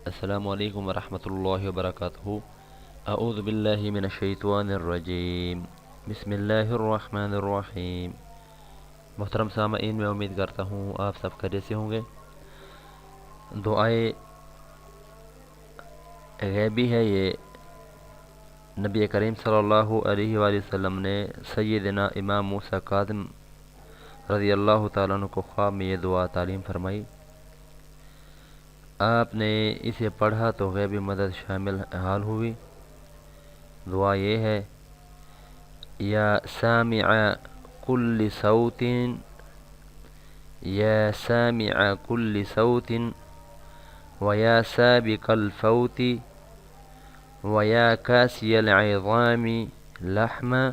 السلام علیکم ورحمۃ اللہ وبرکاتہ۔ اعوذ باللہ من الشیطان الرجیم، بسم اللہ الرحمن الرحیم۔ محترم سامعین، میں امید کرتا ہوں آپ سب خیریت سے ہوں گے۔ دعائے غیبی ہے یہ نبی کریم صلی اللہ علیہ وآلہ وسلم نے سیدنا امام موسیٰ کاظم رضی اللہ تعالیٰ عنہ کو خواب میں یہ دعا تعلیم فرمائی۔ آپ نے اسے پڑھا تو غیبی مدد شامل حال ہوئی۔ دعا یہ ہے: یا سامع کل صوت، یا سامع کل صوت، ویا سابق الفوت، ویا کاسی العظام لحما،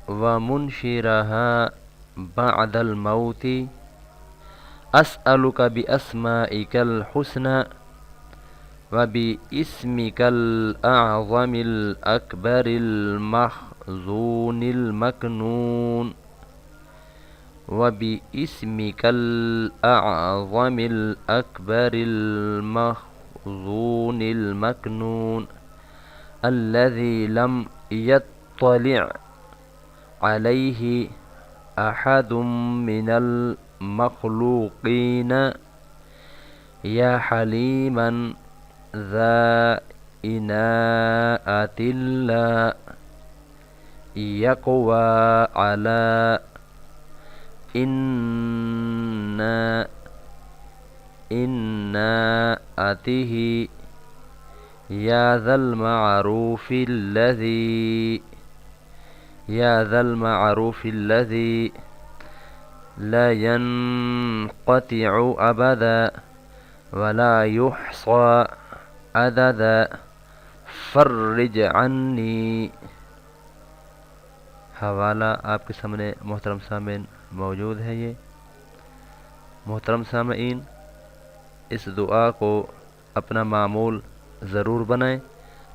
ومنشرها بعد الموت، أسألك بأسمائك الحسنى وباسمك الأعظم الأكبر المخزون المكنون، وباسمك الأعظم الأكبر المخزون المكنون الذي لم يطلع عليه أحد من المخلوقين، يا حليما ذا إناءة لا يقوى على إناءته، يا ذا المعروف الذي لا ينقطع أبدا ولا يحصى عددا، فرج عني۔ حوالہ آپ کے سامنے محترم سامعین موجود ہے۔ یہ محترم سامعین، اس دعا کو اپنا معمول ضرور بنائیں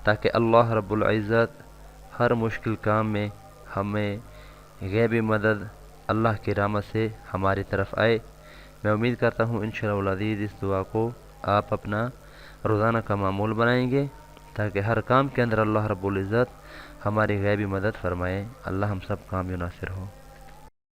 تاکہ اللہ رب العزت ہر مشکل کام میں ہمیں غیبی مدد اللہ کی رحمت سے ہماری طرف آئے۔ میں امید کرتا ہوں انشاءاللہ العزیز اس دعا کو آپ اپنا روزانہ کا معمول بنائیں گے تاکہ ہر کام کے اندر اللہ رب العزت ہماری غیبی مدد فرمائے۔ اللہ ہم سب کام ناصر ہو۔